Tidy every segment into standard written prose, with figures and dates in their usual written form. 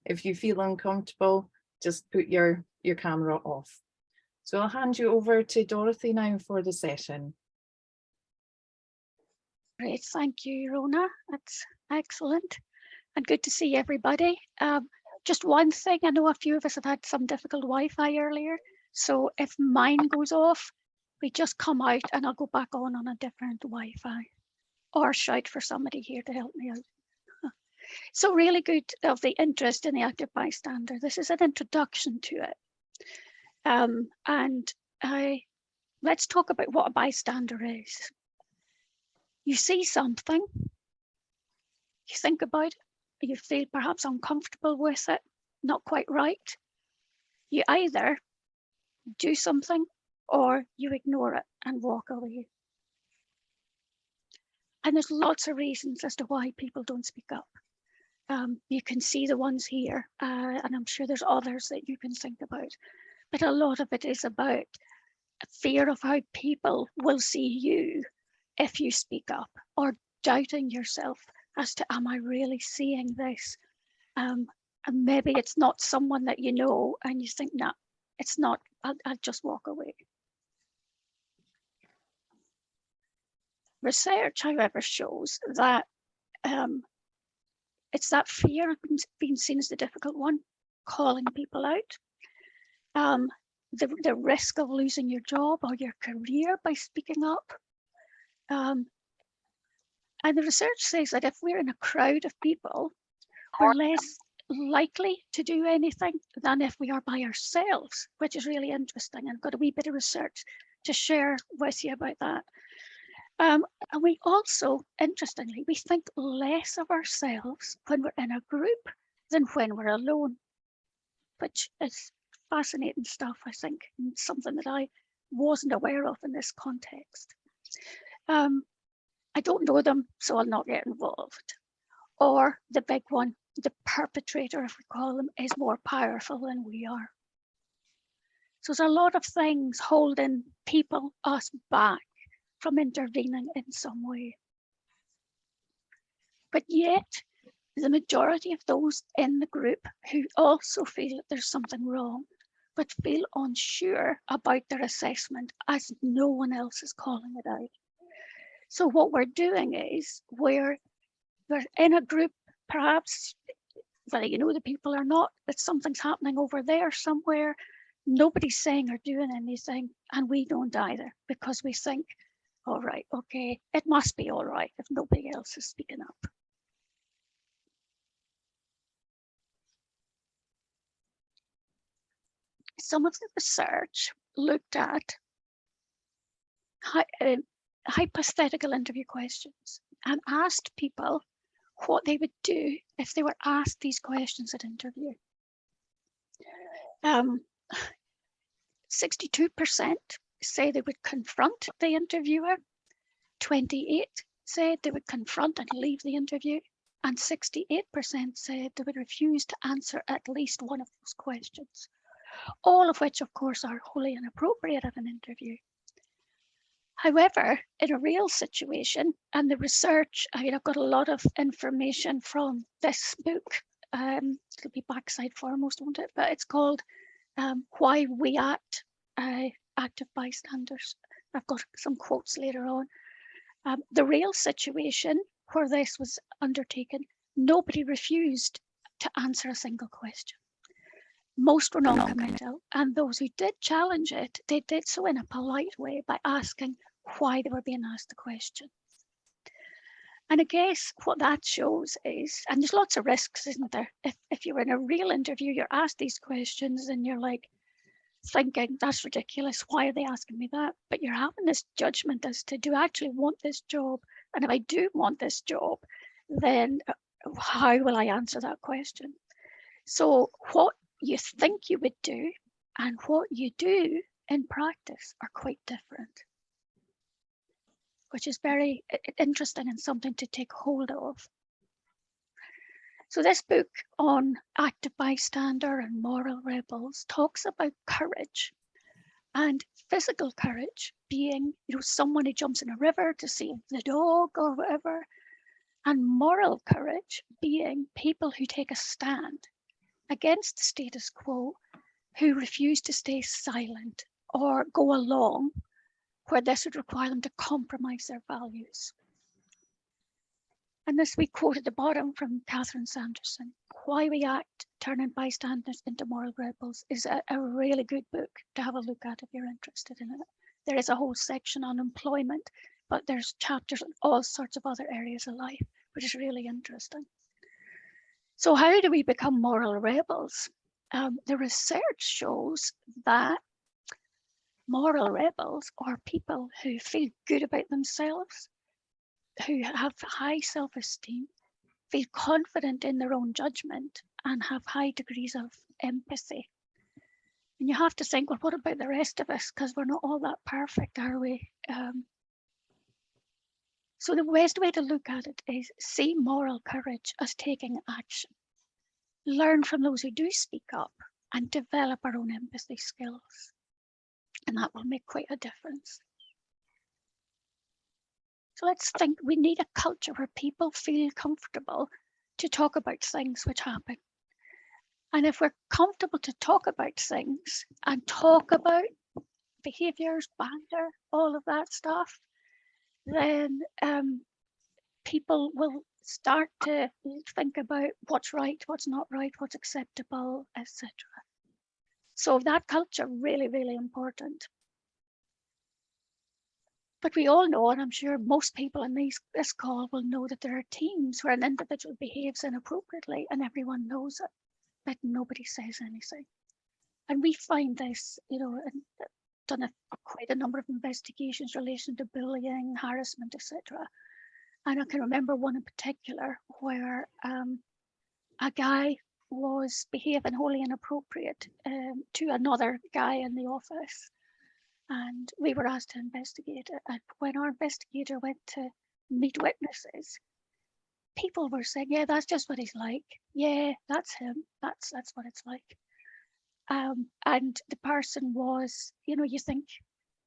If you feel uncomfortable, just put your camera off. So I'll hand you over to Dorothy now for the session. Great, thank you, Rona. That's excellent and good to see everybody. Just one thing, I know a few of us have had some difficult Wi-Fi earlier, so if mine goes off, we just come out and I'll go back on a different Wi-Fi or shout for somebody here to help me out. So really good of the interest in the active bystander. This is an introduction to it. Let's talk about what a bystander is. You see something, you think about it, you feel perhaps uncomfortable with it, not quite right. You either do something or you ignore it and walk away. And there's lots of reasons as to why people don't speak up. You can see the ones here, and I'm sure there's others that you can think about. But a lot of it is about fear of how people will see you if you speak up, or doubting yourself as to, am I really seeing this? And maybe it's not someone that you know and you think, no, it's not, I'll just walk away. Research, however, shows that it's that fear of being seen as the difficult one, calling people out, the risk of losing your job or your career by speaking up. And the research says that if we're in a crowd of people, we're less likely to do anything than if we are by ourselves, which is really interesting. I've got a wee bit of research to share with you about that. And we also, interestingly, we think less of ourselves when we're in a group than when we're alone, which is fascinating stuff, I think, and something that I wasn't aware of in this context. I don't know them, so I'll not get involved. Or the big one, the perpetrator, if we call them, is more powerful than we are. So there's a lot of things holding people, us, back from intervening in some way. But yet, the majority of those in the group who also feel that there's something wrong, but feel unsure about their assessment as no one else is calling it out. So what we're doing is we're in a group, perhaps, whether you know the people or not, that something's happening over there somewhere, nobody's saying or doing anything, and we don't either, because we think, all right, okay, it must be all right if nobody else is speaking up. Some of the research looked at hypothetical interview questions and asked people what they would do if they were asked these questions at interview. 62% say they would confront the interviewer, 28% said they would confront and leave the interview, and 68% said they would refuse to answer at least one of those questions, all of which, of course, are wholly inappropriate at an interview. However, in a real situation, and the research, I mean, I've got a lot of information from this book. It'll be backside foremost, won't it? But it's called Why We Act, Active Bystanders. I've got some quotes later on. The real situation where this was undertaken, nobody refused to answer a single question. Most were non-committal, and those who did challenge it, they did so in a polite way by asking why they were being asked the question. And I guess what that shows is, and there's lots of risks, isn't there? If you're in a real interview, you're asked these questions and you're like thinking, that's ridiculous, why are they asking me that? But you're having this judgment as to, do I actually want this job? And if I do want this job, then how will I answer that question? So what you think you would do and what you do in practice are quite different, which is very interesting and something to take hold of. So this book on active bystander and moral rebels talks about courage, and physical courage being, someone who jumps in a river to save the dog or whatever, and moral courage being people who take a stand against the status quo who refuse to stay silent or go along where this would require them to compromise their values. And this we quote at the bottom from Catherine Sanderson, Why We Act, Turning Bystanders into Moral Rebels, is a really good book to have a look at if you're interested in it. There is a whole section on employment, but there's chapters on all sorts of other areas of life, which is really interesting. So how do we become moral rebels? The research shows that moral rebels are people who feel good about themselves, who have high self-esteem, feel confident in their own judgment, and have high degrees of empathy. And you have to think, well, what about the rest of us? Because we're not all that perfect, are we? So the best way to look at it is see moral courage as taking action. Learn from those who do speak up and develop our own empathy skills. And that will make quite a difference. So let's think, we need a culture where people feel comfortable to talk about things which happen. And if we're comfortable to talk about things and talk about behaviours, banter, all of that stuff, then people will start to think about what's right, what's not right, what's acceptable, etc. So that culture, really, really important. But we all know, and I'm sure most people in this call will know, that there are teams where an individual behaves inappropriately and everyone knows it, but nobody says anything. And we find this, you know, and done quite a number of investigations in relation to bullying, harassment, etc. And I can remember one in particular where a guy was behaving wholly inappropriate to another guy in the office. And we were asked to investigate it. And when our investigator went to meet witnesses, people were saying, yeah, that's just what he's like. Yeah, that's him. That's what it's like. And the person was, you know, you think,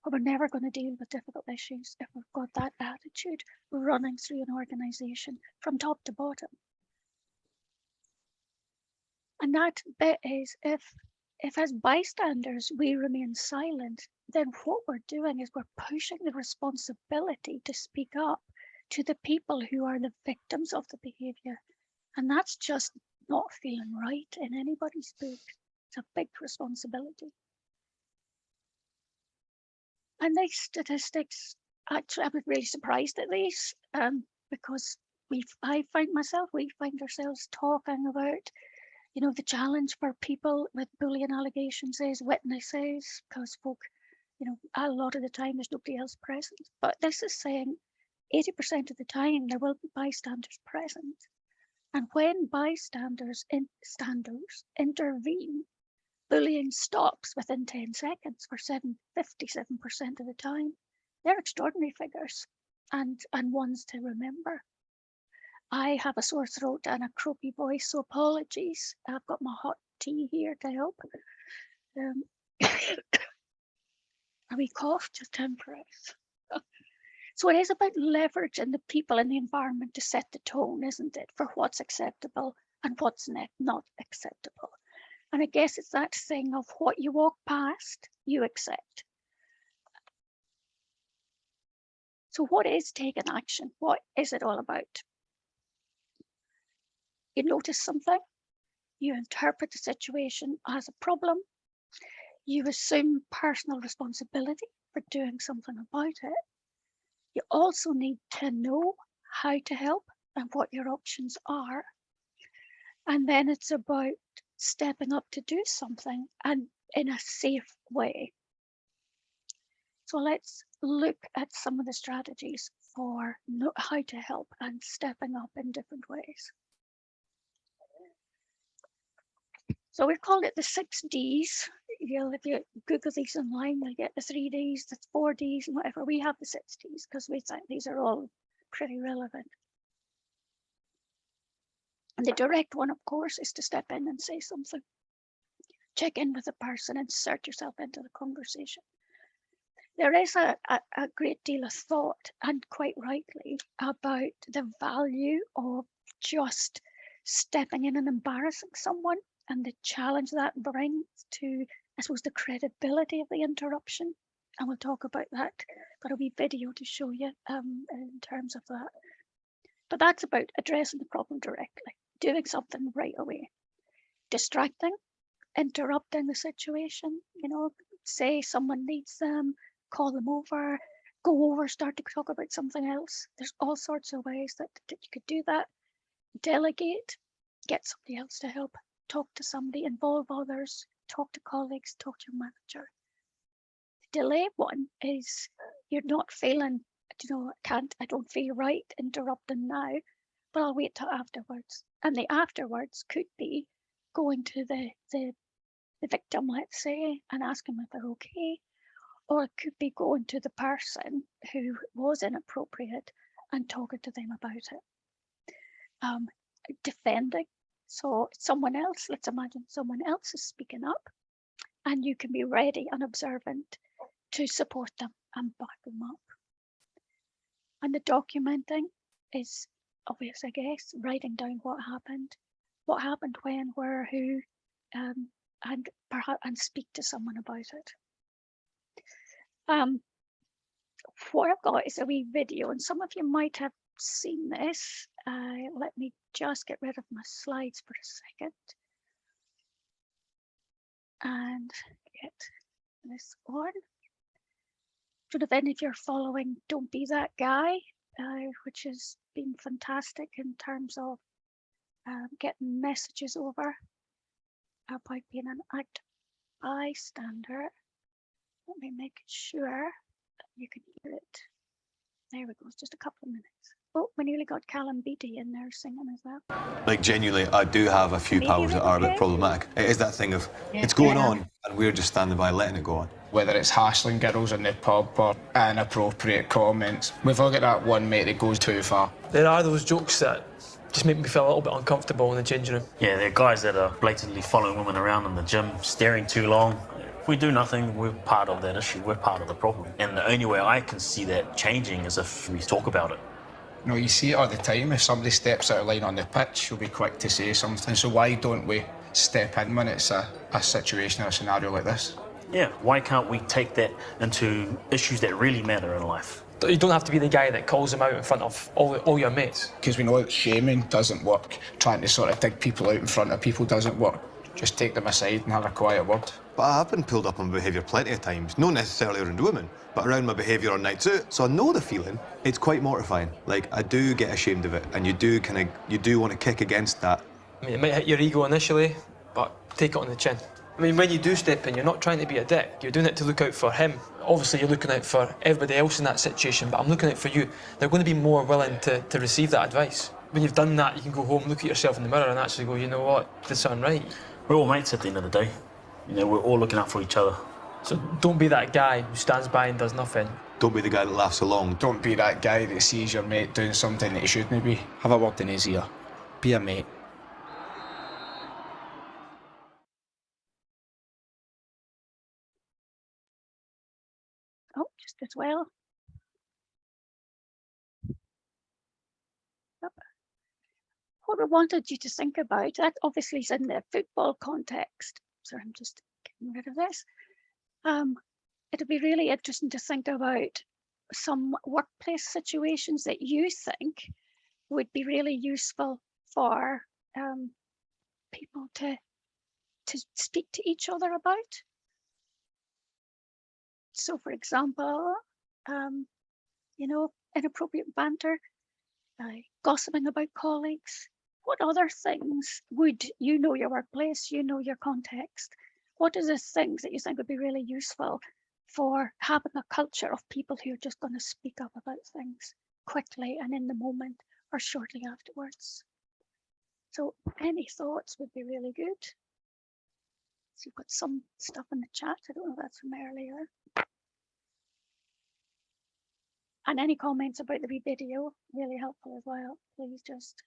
well, we're never going to deal with difficult issues if we've got that attitude running through an organization from top to bottom. And that bit is, if as bystanders we remain silent, then what we're doing is we're pushing the responsibility to speak up to the people who are the victims of the behaviour. And that's just not feeling right in anybody's book. It's a big responsibility. And these statistics, actually, I was really surprised at these because we find ourselves talking about, you know, the challenge for people with bullying allegations is witnesses, because folk, you know, a lot of the time there's nobody else present. But this is saying 80% of the time there will be bystanders present. And when bystanders intervene, bullying stops within 10 seconds for 57% of the time. They're extraordinary figures and ones to remember. I have a sore throat and a croaky voice, so apologies. I've got my hot tea here to help. A wee cough, just temporary. So it is about leveraging the people in the environment to set the tone, isn't it, for what's acceptable and what's not acceptable. And I guess it's that thing of what you walk past, you accept. So what is taking action? What is it all about? You notice something, you interpret the situation as a problem, you assume personal responsibility for doing something about it. You also need to know how to help and what your options are. And then it's about stepping up to do something, and in a safe way. So let's look at some of the strategies for how to help and stepping up in different ways. So we've called it the 6 Ds. If you Google these online, you'll get the 3 Ds, the 4 Ds, and whatever. We have the 6 Ds because we think these are all pretty relevant. And the direct one, of course, is to step in and say something. Check in with the person, insert yourself into the conversation. There is a great deal of thought, and quite rightly, about the value of just stepping in and embarrassing someone and the challenge that brings to, I suppose, the credibility of the interruption. And we'll talk about that. Got a wee video to show you in terms of that. But that's about addressing the problem directly, doing something right away, distracting, interrupting the situation. You know, say someone needs them, call them over, go over, start to talk about something else. There's all sorts of ways that you could do that. Delegate, get somebody else to help, talk to somebody, involve others, talk to colleagues, talk to your manager. The delay one is you're not feeling, you know, I don't feel right interrupting now, but I'll wait till afterwards. And the afterwards could be going to the victim, let's say, and asking if they're okay. Or it could be going to the person who was inappropriate and talking to them about it. Defending. So someone else, let's imagine someone else is speaking up, and you can be ready and observant to support them and back them up. And the documenting is obvious, I guess, writing down what happened when, where, who, and perhaps speak to someone about it. What I've got is a wee video, and some of you might have seen this. Let me just get rid of my slides for a second and get this on. Don't know if any of you are following Don't Be That Guy, which has been fantastic in terms of getting messages over about being an active bystander. Let me make sure that you can hear it. There we go, it's just a couple of minutes. Oh, we nearly got Callum Beattie in there singing as well. Like, genuinely, I do have a few pals that are a bit problematic. It is that thing of, it's going on, and we're just standing by letting it go on. Whether it's hassling girls in the pub or inappropriate comments, we've all got that one mate that goes too far. There are those jokes that just make me feel a little bit uncomfortable in the changing room. Yeah, there are guys that are blatantly following women around in the gym, staring too long. If we do nothing, we're part of that issue, we're part of the problem. And the only way I can see that changing is if we talk about it. You know, you see it all the time. If somebody steps out of line on the pitch, you'll be quick to say something. So why don't we step in when it's a situation or a scenario like this? Yeah, why can't we take that into issues that really matter in life? You don't have to be the guy that calls them out in front of all your mates. Because we know that shaming doesn't work. Trying to sort of dig people out in front of people doesn't work. Just take them aside and have a quiet word. But I have been pulled up on behaviour plenty of times, not necessarily around women, but around my behaviour on nights out. So I know the feeling. It's quite mortifying. Like, I do get ashamed of it, and you do want to kick against that. I mean, it might hit your ego initially, but take it on the chin. I mean, when you do step in, you're not trying to be a dick. You're doing it to look out for him. Obviously, you're looking out for everybody else in that situation, but I'm looking out for you. They're going to be more willing to receive that advice. When you've done that, you can go home, look at yourself in the mirror and actually go, you know what, did something right. We're all mates at the end of the day. You know, we're all looking out for each other. So don't be that guy who stands by and does nothing. Don't be the guy that laughs along. Don't be that guy that sees your mate doing something that he shouldn't be. Have a word in his ear. Be a mate. Oh, just as well. Yep. What I wanted you to think about, that obviously is in the football context. Sorry, I'm just getting rid of this. It'd be really interesting to think about some workplace situations that you think would be really useful for people to speak to each other about. So, for example, you know, inappropriate banter, gossiping about colleagues. What other things would, you know your workplace, you know your context, what are the things that you think would be really useful for having a culture of people who are just going to speak up about things quickly and in the moment or shortly afterwards? So any thoughts would be really good. So you've got some stuff in the chat. I don't know if that's from earlier. And any comments about the wee video, really helpful as well. Please just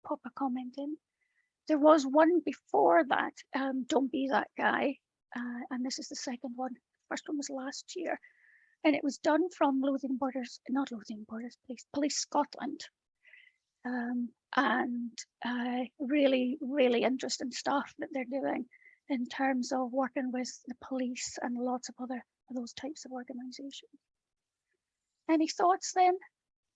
pop a comment in. There was one before that, Don't Be That Guy, and this is the second one. First one was last year, and it was done from Police Scotland. and really, really interesting stuff that they're doing in terms of working with the police and lots of other of those types of organisations. Any thoughts then,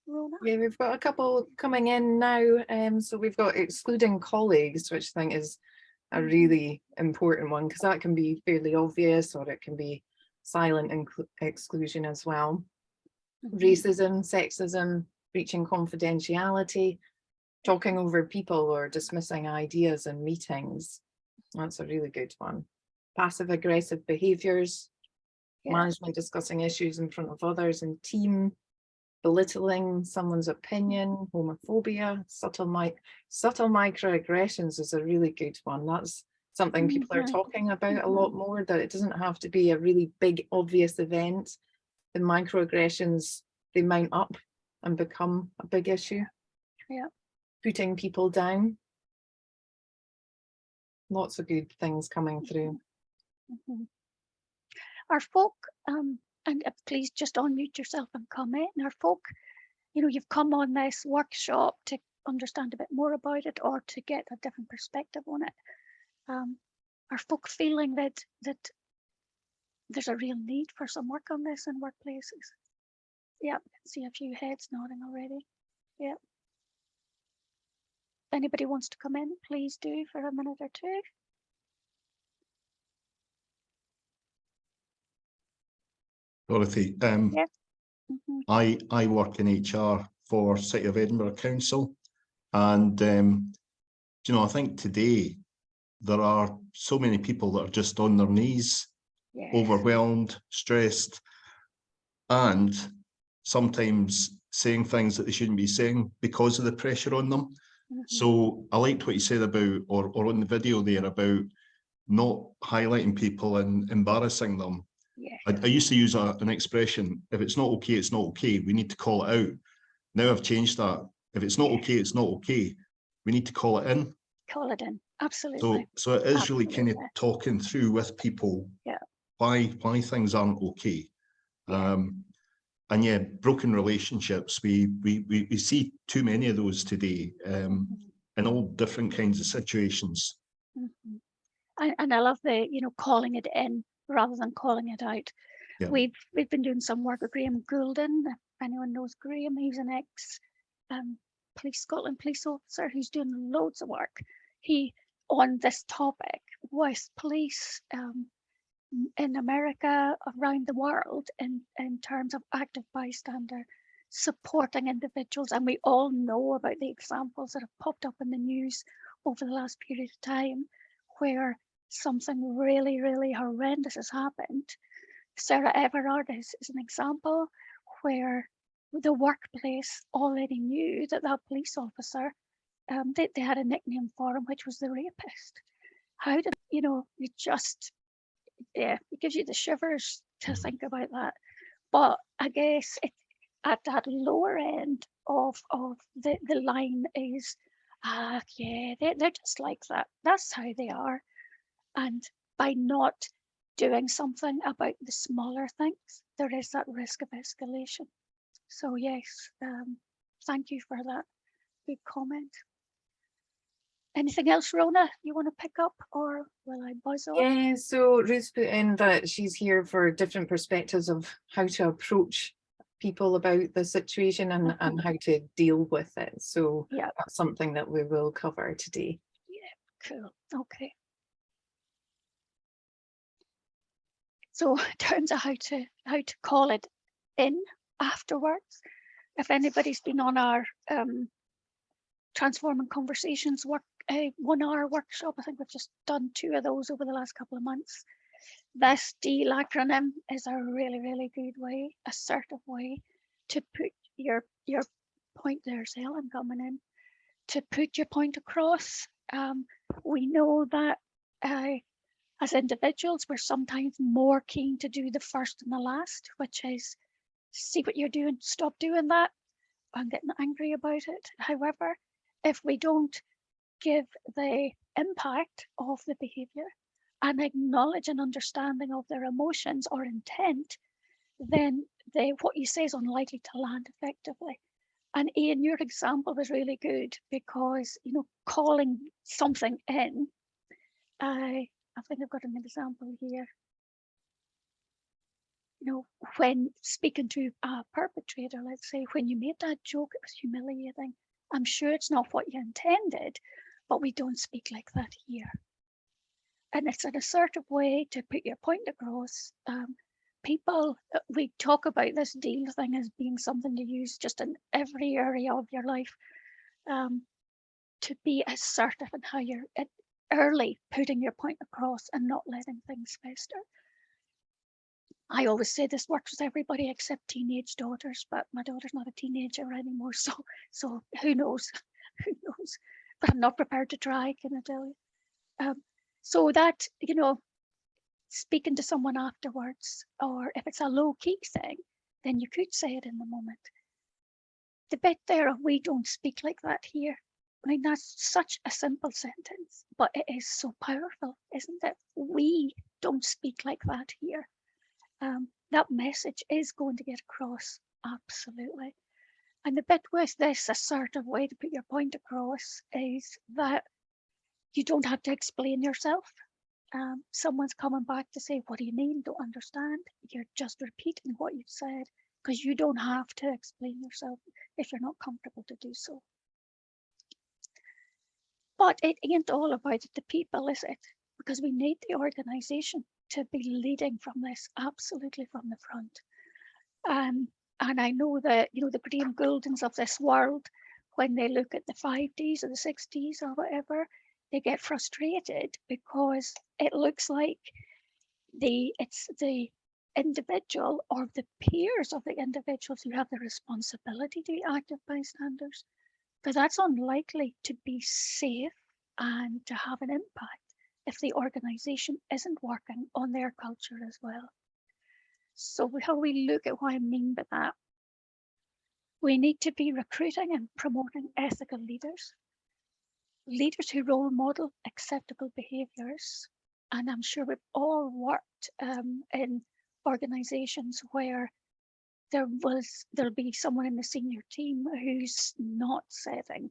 Rona? Yeah, we've got a couple coming in now. So we've got excluding colleagues, which I think is a really important one, because that can be fairly obvious, or it can be silent exclusion as well. Racism, sexism, breaching confidentiality, talking over people or dismissing ideas in meetings. That's a really good one. Passive aggressive behaviours, management discussing issues in front of others and team, belittling someone's opinion, homophobia, subtle microaggressions is a really good one. That's something people are talking about a lot more, that it doesn't have to be a really big, obvious event. The microaggressions, they mount up and become a big issue. Yeah. Putting people down. Lots of good things coming through. Our folk, and please just unmute yourself and comment. And our folk, you know, you've come on this workshop to understand a bit more about it or to get a different perspective on it. Are folk feeling that there's a real need for some work on this in workplaces? Yeah, I can see a few heads nodding already. Yeah. If anybody wants to come in, please do for a minute or two. Dorothy, I work in HR for City of Edinburgh Council, and you know, I think today there are so many people that are just on their knees, overwhelmed, stressed, and sometimes saying things that they shouldn't be saying because of the pressure on them. So I liked what you said about, or on the video there, about not highlighting people and embarrassing them. I used to use an expression: if it's not okay, it's not okay. We need to call it out. Now I've changed that. If it's not okay, it's not okay. We need to call it in. Call it in, absolutely. So it is really kind of talking through with people why things aren't okay. And yeah, broken relationships, we see too many of those today, in all different kinds of situations. And I love the, you know, calling it in rather than calling it out. We've been doing some work with Graham Goulden. If anyone knows Graham, he's an ex Scotland police officer who's doing loads of work. He on this topic with police in America, around the world, in terms of active bystander supporting individuals. And we all know about the examples that have popped up in the news over the last period of time where something really, really horrendous has happened. Sarah Everard is an example where the workplace already knew that that police officer, they had a nickname for him, which was the rapist. How did, you know, you just, it gives you the shivers to think about that. But I guess at that lower end of the line is, they're just like that. That's how they are. And by not doing something about the smaller things, there is that risk of escalation. So yes, thank you for that good comment. Anything else, Rona, you want to pick up, or will I buzz on? Yeah, so Ruth put in that she's here for different perspectives of how to approach people about the situation and how to deal with it. So that's something that we will cover today. Yeah, cool. Okay. So in terms of how to call it in afterwards, if anybody's been on our Transforming Conversations 1 hour workshop, I think we've just done 2 of those over the last couple of months. This DEAL acronym is a really, really good way, assertive way to put your point. There's Helen coming in, to put your point across. We know that as individuals, we're sometimes more keen to do the first and the last, which is see what you're doing, stop doing that. I'm getting angry about it. However, if we don't give the impact of the behaviour and acknowledge an understanding of their emotions or intent, then what you say is unlikely to land effectively. And Ian, your example was really good because, you know, calling something in, I think I've got an example here. You know, when speaking to a perpetrator, let's say, when you made that joke, it was humiliating. I'm sure it's not what you intended, but we don't speak like that here. And it's an assertive way to put your point across. People, we talk about this deal thing as being something to use just in every area of your life, to be assertive in how you're early putting your point across and not letting things fester. I always say this works with everybody except teenage daughters, but my daughter's not a teenager anymore, so who knows? Who knows? But I'm not prepared to try, can I tell you? So that, you know, speaking to someone afterwards, or if it's a low-key thing, then you could say it in the moment. The bit there of "we don't speak like that here," I mean, that's such a simple sentence, but it is so powerful, isn't it? We don't speak like that here. That message is going to get across, absolutely. And the bit with this assertive way to put your point across is that you don't have to explain yourself. Someone's coming back to say, "What do you mean? Don't understand." You're just repeating what you've said, because you don't have to explain yourself if you're not comfortable to do so. But it ain't all about the people, is it? Because we need the organisation to be leading from this, absolutely from the front. And I know that, you know, the Graham Gouldens of this world, when they look at the 5Ds or the 6Ds or whatever, they get frustrated because it looks like it's the individual or the peers of the individuals who have the responsibility to be active bystanders, because that's unlikely to be safe and to have an impact if the organisation isn't working on their culture as well. So how we look at what I mean by that, we need to be recruiting and promoting ethical leaders, leaders who role model acceptable behaviours. And I'm sure we've all worked in organisations where there'll be someone in the senior team who's not setting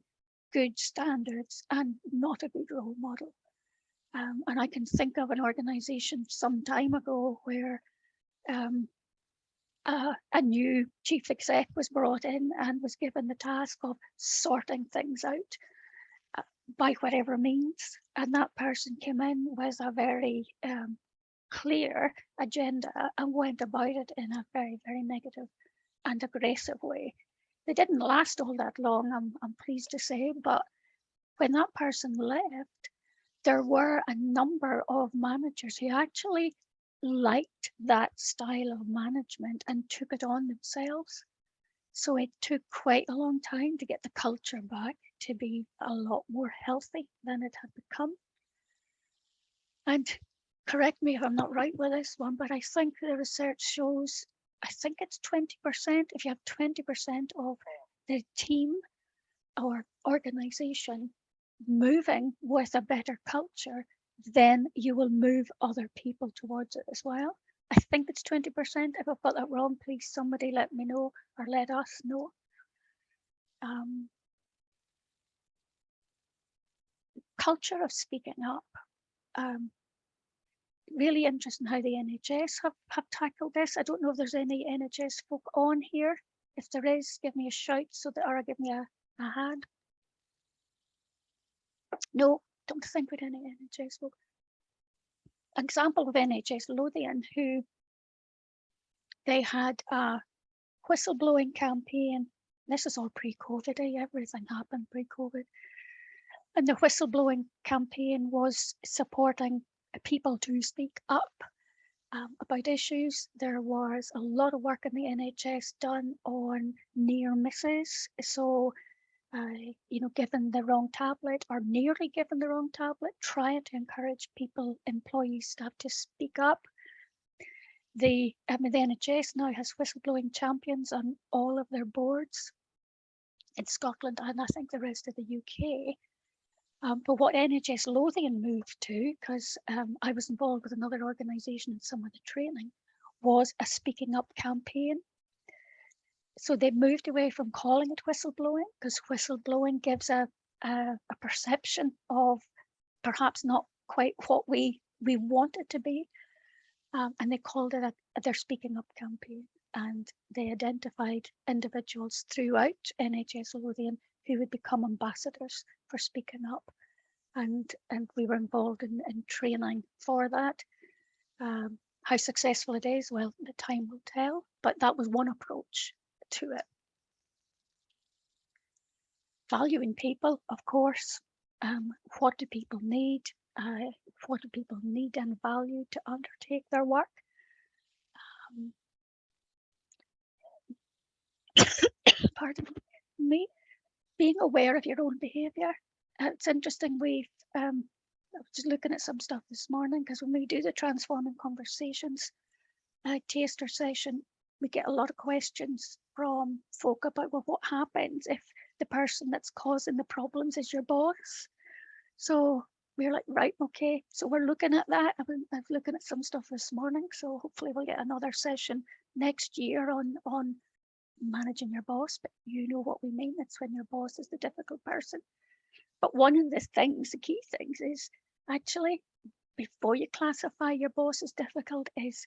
good standards and not a good role model. And I can think of an organisation some time ago where a new chief exec was brought in and was given the task of sorting things out by whatever means. And that person came in with a very clear agenda and went about it in a very, very negative and aggressive way. They didn't last all that long, I'm pleased to say, but when that person left, there were a number of managers who actually liked that style of management and took it on themselves. So it took quite a long time to get the culture back to be a lot more healthy than it had become. And correct me if I'm not right with this one, but I think the research shows, I think it's 20%. If you have 20% of the team or organisation moving with a better culture, then you will move other people towards it as well. I think it's 20%. If I've got that wrong, please somebody let me know or let us know. Culture of speaking up. Really interesting how the NHS have tackled this. I don't know if there's any NHS folk on here. If there is, give me a shout or give me a hand. No, don't think with any NHS folk. Example of NHS Lothian, who they had a whistleblowing campaign. This is all pre-COVID, everything happened pre-COVID. And the whistleblowing campaign was supporting people to speak up about issues. There was a lot of work in the NHS done on near misses. So, given the wrong tablet or nearly given the wrong tablet, trying to encourage people, employees, staff to speak up. The NHS now has whistleblowing champions on all of their boards in Scotland and I think the rest of the UK. But what NHS Lothian moved to, because I was involved with another organisation in some of the training, was a speaking up campaign. So they moved away from calling it whistleblowing, because whistleblowing gives a perception of perhaps not quite what we want it to be. And they called it their speaking up campaign. And they identified individuals throughout NHS Lothian who would become ambassadors for speaking up. And we were involved in training for that. How successful it is, well, the time will tell, but that was one approach to it. Valuing people, of course. What do people need? What do people need and value to undertake their work? Pardon me. Being aware of your own behaviour. It's interesting, I was just looking at some stuff this morning, because when we do the Transforming Conversations taster session, we get a lot of questions from folk about, well, what happens if the person that's causing the problems is your boss? So we're like, right, okay. So we're looking at that. I was looking at some stuff this morning. So hopefully we'll get another session next year on managing your boss, but you know what we mean. It's when your boss is the difficult person. But one of the key things is actually, before you classify your boss as difficult, is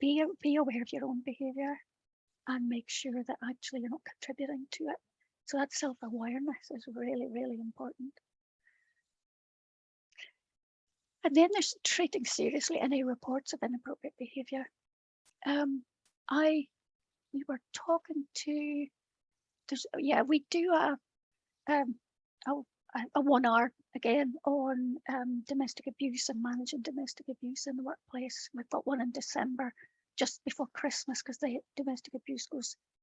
be aware of your own behaviour and make sure that actually you're not contributing to it. So that self-awareness is really, really important. And then there's treating seriously any reports of inappropriate behaviour. We were talking to, we do a 1 hour again on domestic abuse and managing domestic abuse in the workplace. We've got one in December, just before Christmas, because the domestic abuse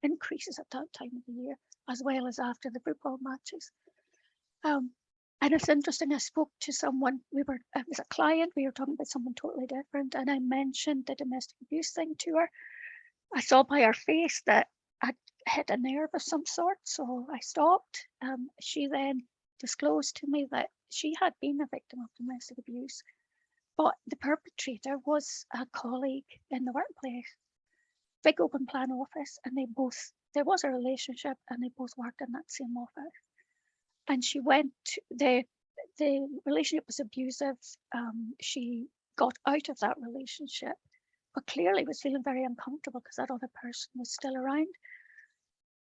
increases at that time of the year, as well as after the football matches. And it's interesting, I spoke to someone, it was a client, we were talking about something totally different, and I mentioned the domestic abuse thing to her. I saw by her face that I'd hit a nerve of some sort, so I stopped. She then disclosed to me that she had been a victim of domestic abuse, but the perpetrator was a colleague in the workplace. Big open plan office, and there was a relationship, and they both worked in that same office. And she went, the relationship was abusive. She got out of that relationship, but clearly was feeling very uncomfortable because that other person was still around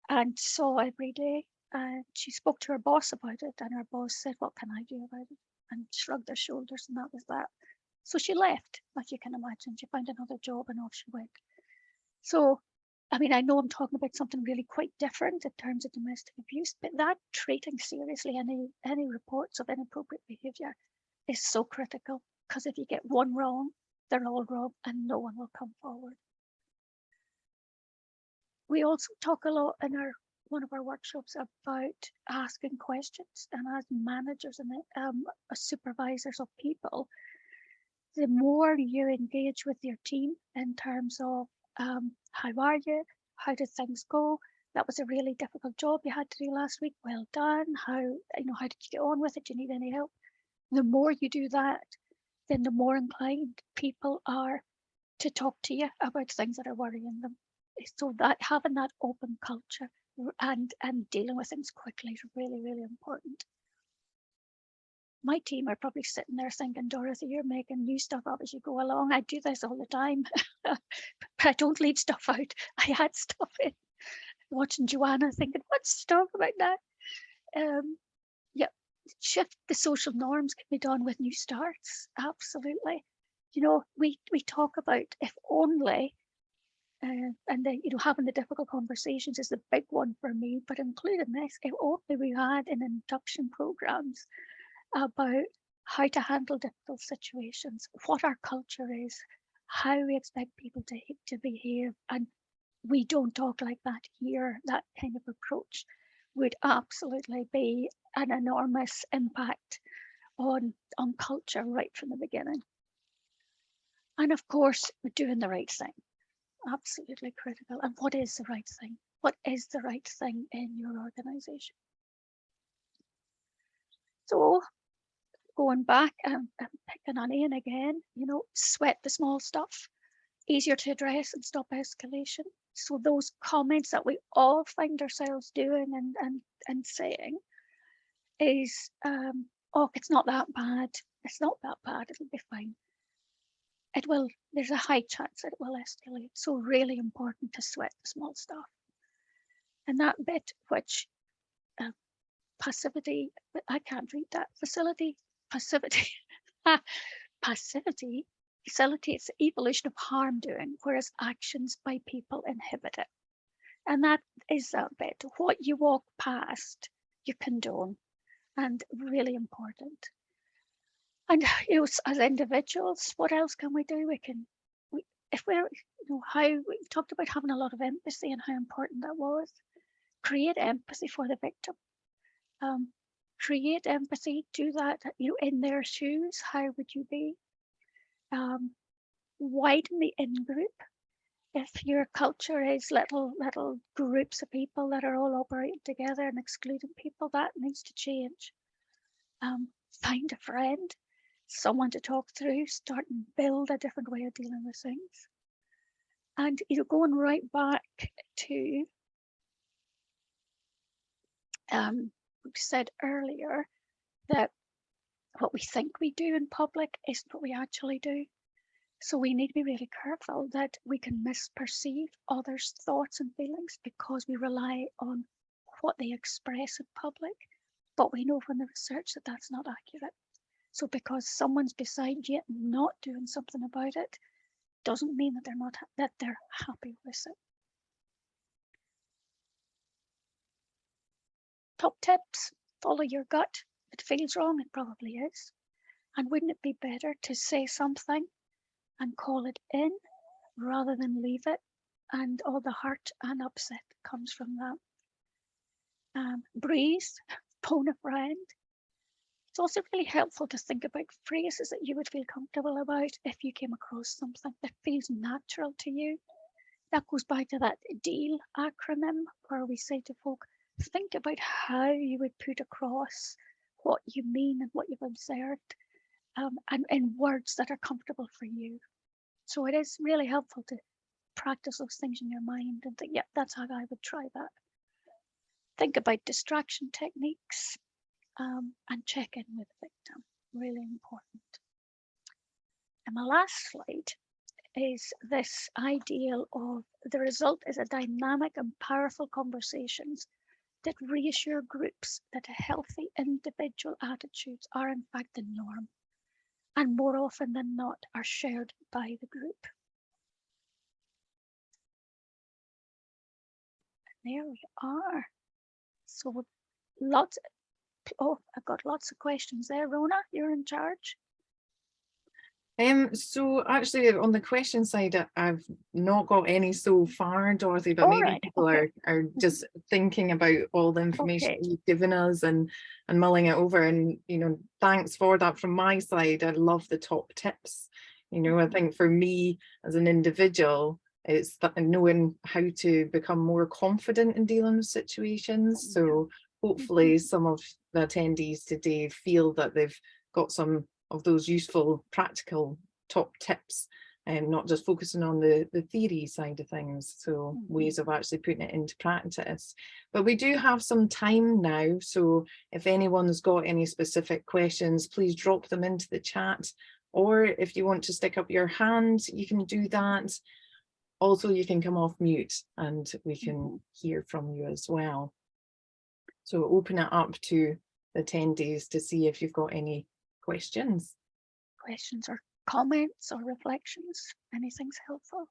and saw every day. And she spoke to her boss about it, and her boss said, what can I do about it? And shrugged her shoulders, and that was that. So she left, like you can imagine. She found another job and off she went. So, I mean, I know I'm talking about something really quite different in terms of domestic abuse, but that treating seriously any reports of inappropriate behaviour is so critical, because if you get one wrong, they're all wrong and no one will come forward. We also talk a lot in one of our workshops about asking questions, and as managers and supervisors of people, the more you engage with your team in terms of how are you, how did things go, that was a really difficult job you had to do last week, well done, how did you get on with it, do you need any help? The more you do that, then the more inclined people are to talk to you about things that are worrying them. So that having that open culture and dealing with things quickly is really, really important. My team are probably sitting there thinking, Dorothy, you're making new stuff up as you go along. I do this all the time, but I don't leave stuff out. I add stuff in. Watching Joanna thinking, what's to talk about that? Shift the social norms can be done with new starts. Absolutely. We talk about if only, and having the difficult conversations is the big one for me, but including this, if only we had in induction programs about how to handle difficult situations, what our culture is, how we expect people to behave, and we don't talk like that here. That kind of approach would absolutely be an enormous impact on culture right from the beginning. And of course, doing the right thing, absolutely critical. And what is the right thing? What is the right thing in your organisation? So going back and picking on Ian again, sweat the small stuff, easier to address and stop escalation. So those comments that we all find ourselves doing and saying is, oh, it's not that bad. It's not that bad. It'll be fine. It will. There's a high chance that it will escalate. So really important to sweat the small stuff. And that bit, which passivity, but I can't read that. Passivity facilitates the evolution of harm doing, whereas actions by people inhibit it. And that is that bit. What you walk past, you condone, and really important. And as individuals, what else can we do? If we're, how we've talked about having a lot of empathy and how important that was. Create empathy for the victim. Create empathy. Do that. In their shoes, how would you be? Widen the in-group. If your culture is little groups of people that are all operating together and excluding people, that needs to change. Find a friend, someone to talk through, start and build a different way of dealing with things. And going right back to we said earlier that what we think we do in public isn't what we actually do. So we need to be really careful that we can misperceive others' thoughts and feelings because we rely on what they express in public. But we know from the research that that's not accurate. So because someone's beside you not doing something about it, doesn't mean that they're happy with it. Top tips: follow your gut. If it feels wrong, it probably is. And wouldn't it be better to say something and call it in rather than leave it? And all the hurt and upset comes from that. Breathe, phone a friend. It's also really helpful to think about phrases that you would feel comfortable about if you came across something that feels natural to you. That goes back to that DEAL acronym where we say to folk, think about how you would put across what you mean and what you've observed, and in words that are comfortable for you. So it is really helpful to practice those things in your mind and think, yeah, that's how I would try that. Think about distraction techniques, and check in with the victim. Really important. And my last slide is this ideal of the result is a dynamic and powerful conversations that reassure groups that healthy individual attitudes are in fact the norm, and more often than not are shared by the group. And there we are. So I've got lots of questions there. Rona, you're in charge. So actually on the question side, I've not got any so far, Dorothy, but maybe people are just thinking about all the information you've given us and mulling it over, and thanks for that from my side. I love the top tips. I think for me as an individual, it's knowing how to become more confident in dealing with situations. So hopefully some of the attendees today feel that they've got some of those useful practical top tips, and not just focusing on the theory side of things, so ways of actually putting it into practice. But we do have some time now, so if anyone's got any specific questions, please drop them into the chat, or if you want to stick up your hand, you can do that. Also, you can come off mute and we can hear from you as well. So open it up to the attendees to see if you've got any questions. Questions or comments or reflections, anything's helpful.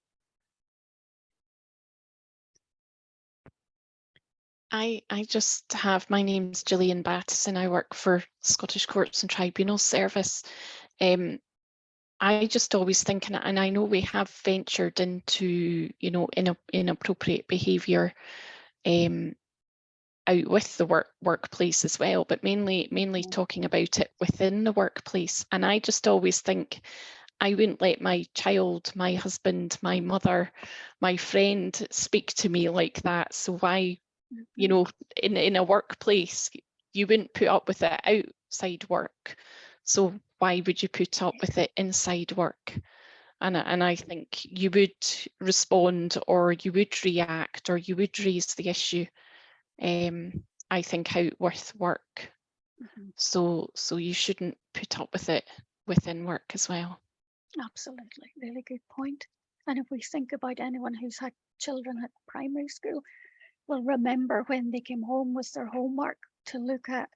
I just have, my name's Gillian Battison, I work for Scottish Courts and Tribunals Service. I just always thinking, and I know we have ventured into, inappropriate behaviour out with the workplace as well, but mainly talking about it within the workplace. And I just always think I wouldn't let my child, my husband, my mother, my friend speak to me like that. So why, in a workplace, you wouldn't put up with it outside work. So why would you put up with it inside work? And I think you would respond, or you would react, or you would raise the issue, I think, out with work. So you shouldn't put up with it within work as well. Absolutely, really good point. And if we think about anyone who's had children at primary school, will remember when they came home with their homework to look at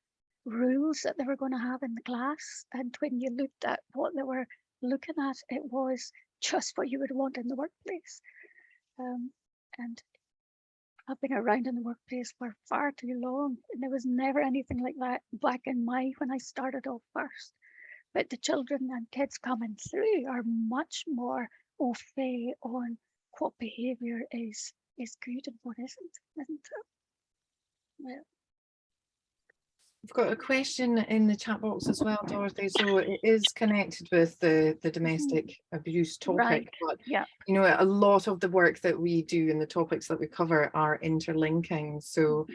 rules that they were going to have in the class. And when you looked at what they were looking at, it was just what you would want in the workplace. And I've been around in the workplace for far too long, and there was never anything like that back in when I started off first. But the children and kids coming through are much more au fait on what behaviour is good and what isn't it? Yeah. We've got a question in the chat box as well, Dorothy. So it is connected with the domestic abuse topic, Right. but Yeah. you know, a lot of the work that we do and the topics that we cover are interlinking. So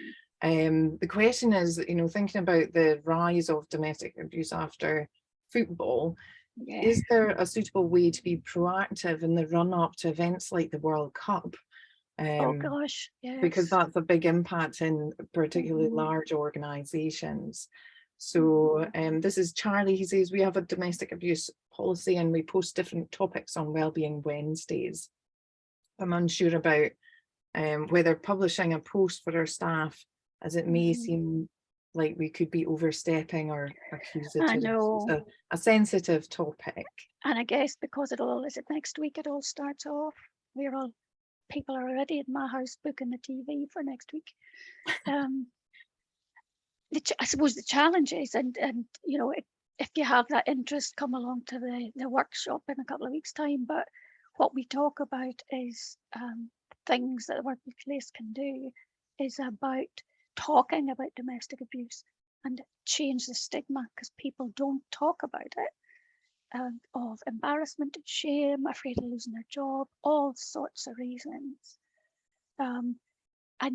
the question is, you know, thinking about the rise of domestic abuse after football, is there a suitable way to be proactive in the run up to events like the World Cup? Oh gosh, yes. Because that's a big impact in particularly large organisations. So this is Charlie. He says we have a domestic abuse policy and we post different topics on Wellbeing Wednesdays. I'm unsure about whether publishing a post for our staff, as it may seem like we could be overstepping or accusative. I know. It's a sensitive topic. And I guess because is it next week it all starts off? People are already at my house booking the TV for next week. I suppose the challenge is, and you know, if you have that interest, come along to the workshop in a couple of weeks' time. But what we talk about is things that the workplace can do is about talking about domestic abuse and change the stigma, because people don't talk about it. Of embarrassment, shame, afraid of losing their job, all sorts of reasons. And I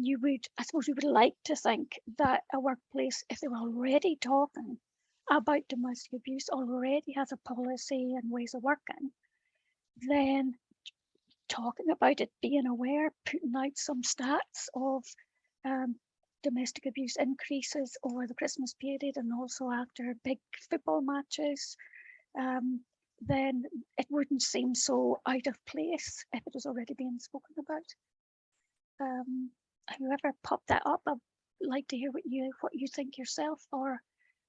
suppose we would like to think that a workplace, if they were already talking about domestic abuse, already has a policy and ways of working, then talking about it, being aware, putting out some stats of domestic abuse increases over the Christmas period and also after big football matches, then it wouldn't seem so out of place if it was already being spoken about. Whoever popped that up, I'd like to hear what you think yourself. Or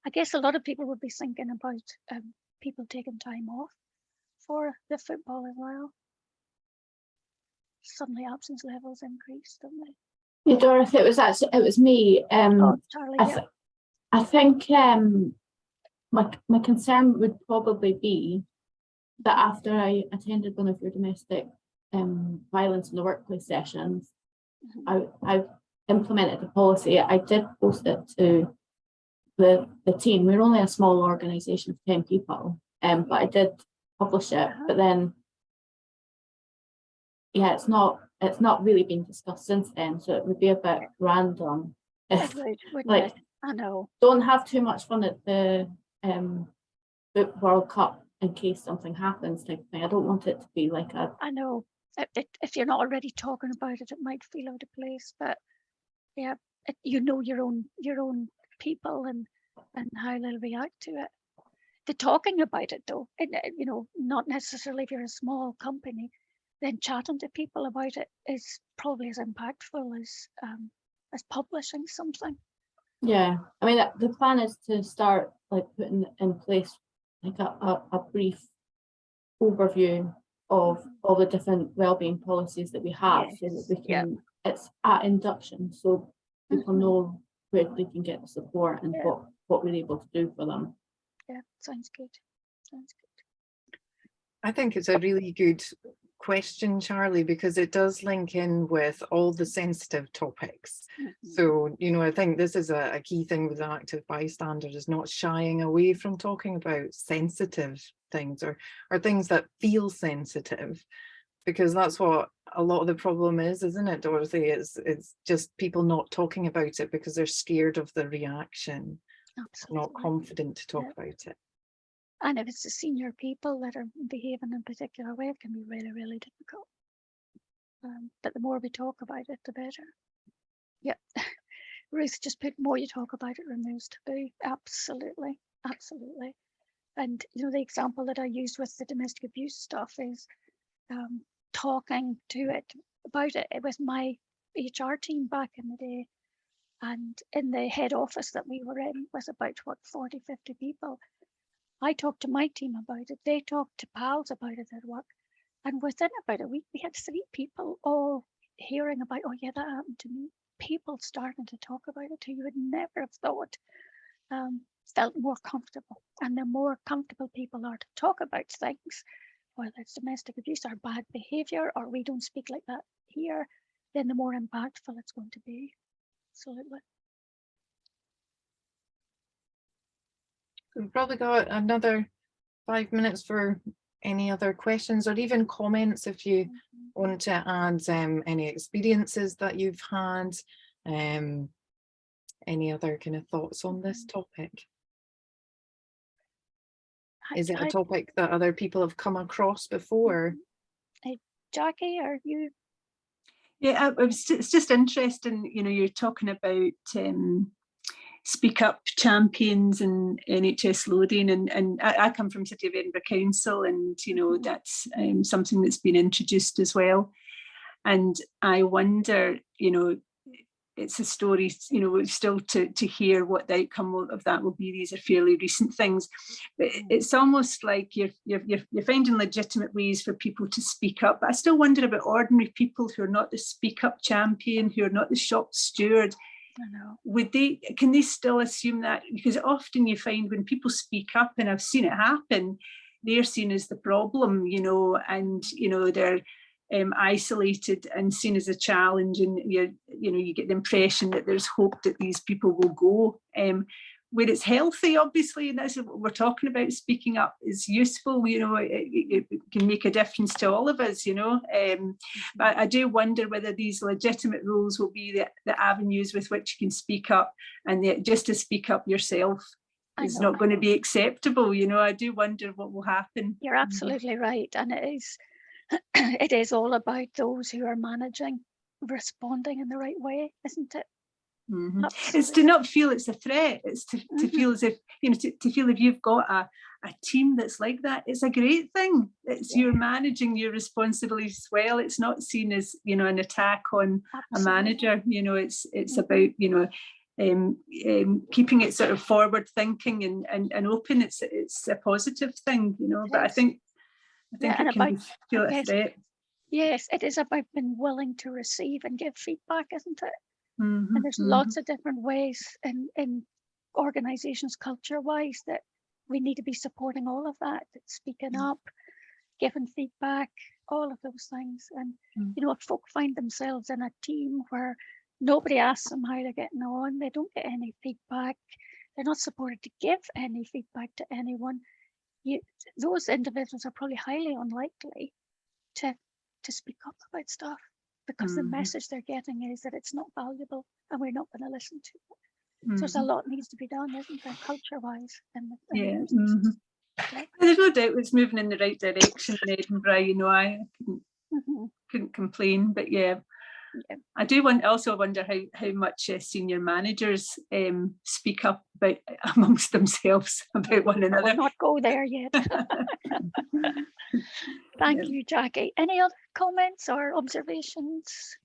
I guess a lot of people would be thinking about people taking time off for the football as well. Suddenly absence levels increase, don't they? Yeah, Dorothy, it was me. Charlie, I think my concern would probably be that after I attended one of your domestic violence in the workplace sessions, I implemented a policy. I did post it to the team. We're only a small organisation of 10 people, but I did publish it. But then, yeah, it's not really been discussed since then. So it would be a bit random if, like, I know, don't have too much fun at the World Cup in case something happens type of thing. I don't want it to be like a. I know. If you're not already talking about it, it might feel out of place. But yeah, you know your own people and how they'll react to it. The talking about it, though, you know, not necessarily if you're a small company, then chatting to people about it is probably as impactful as publishing something. Yeah, I mean, the plan is to start like putting in place like a brief overview of all the different wellbeing policies that we have, so that we can, it's at induction, so people know where they can get the support and what we're able to do for them. Yeah, sounds good. I think it's a really good question, Charlie, because it does link in with all the sensitive topics. So, you know, I think this is a key thing with Active Bystander, is not shying away from talking about sensitive things or things that feel sensitive, because that's what a lot of the problem is, isn't it, Dorothy? It's just people not talking about it because they're scared of the reaction. Absolutely. Not confident to talk about it. And if it's the senior people that are behaving in a particular way, it can be really, really difficult. But the more we talk about it, the better. Yeah, Ruth just put, more you talk about it removes taboo. Absolutely, absolutely. And you know, the example that I used with the domestic abuse stuff is talking to it about it with my HR team back in the day, and in the head office that we were in was about what 40, 50 people. I talked to my team about it. They talked to pals about it at work. And within about a week, we had 3 people all hearing about, oh yeah, that happened to me. People starting to talk about it who you would never have thought felt more comfortable. And the more comfortable people are to talk about things, whether it's domestic abuse or bad behaviour, or we don't speak like that here, then the more impactful it's going to be. Absolutely. We've probably got another 5 minutes for any other questions or even comments if you want to add any experiences that you've had, any other kind of thoughts on this topic. Is it a topic that other people have come across before? Jackie, are you? Yeah, it's just interesting, you know, you're talking about speak up champions and NHS Lothian, and I come from City of Edinburgh Council, and you know that's something that's been introduced as well. And I wonder, you know, it's a story, you know, still to hear what the outcome of that will be. These are fairly recent things, but it's almost like you're finding legitimate ways for people to speak up. But I still wonder about ordinary people who are not the speak up champion, who are not the shop steward. Can they still assume that? Because often you find when people speak up, and I've seen it happen, they're seen as the problem, you know, and you know they're isolated and seen as a challenge, and you get the impression that there's hope that these people will go. Where it's healthy, obviously, and that's what we're talking about. Speaking up is useful, you know, it can make a difference to all of us, you know. But I do wonder whether these legitimate roles will be the avenues with which you can speak up, and just to speak up yourself is not going to be acceptable, you know. I do wonder what will happen. You're absolutely right, and it is all about those who are managing, responding in the right way, isn't it? Mm-hmm. It's to not feel it's a threat. It's to feel as if, you know, to feel if you've got a team that's like that, it's a great thing. It's you're managing your responsibilities well. It's not seen as, you know, an attack on a manager. You know, it's about, you know, keeping it sort of forward thinking and open. It's a positive thing, you know. But I think it can feel a threat. Yes, it is about being willing to receive and give feedback, isn't it? Mm-hmm, and there's lots of different ways in organizations culture-wise that we need to be supporting all of that, speaking up, giving feedback, all of those things. And you know, if folk find themselves in a team where nobody asks them how they're getting on, they don't get any feedback, they're not supported to give any feedback to anyone, those individuals are probably highly unlikely to speak up about stuff, because the message they're getting is that it's not valuable and we're not going to listen to it. So there's a lot needs to be done, isn't there, culture-wise? There's no doubt it's moving in the right direction in Edinburgh. You know, I couldn't complain, but I do also wonder how much senior managers speak up about amongst themselves about one another. We'll not go there yet. Thank you, Jackie. Any other comments or observations?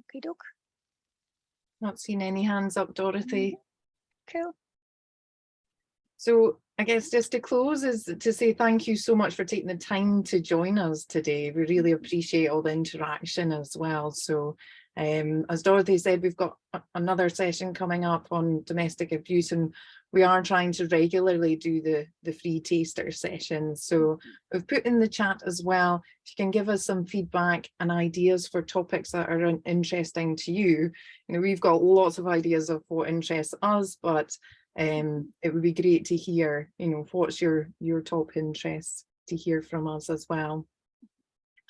Okie doke. Not seen any hands up, Dorothy. Cool. So I guess just to close is to say thank you so much for taking the time to join us today. We really appreciate all the interaction as well. So as Dorothy said, we've got another session coming up on domestic abuse, and we are trying to regularly do the free taster sessions. So we've put in the chat as well, if you can give us some feedback and ideas for topics that are interesting to you. You know, we've got lots of ideas of what interests us, but it would be great to hear, you know, what's your top interests to hear from us as well.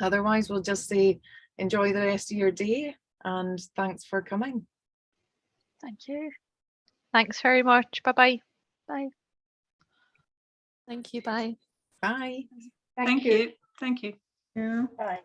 Otherwise, we'll just say enjoy the rest of your day and thanks for coming. Thank you. Thanks very much. Bye-bye. Bye. Thank you. Bye. Bye. Thank you. Thank you. Yeah. Bye.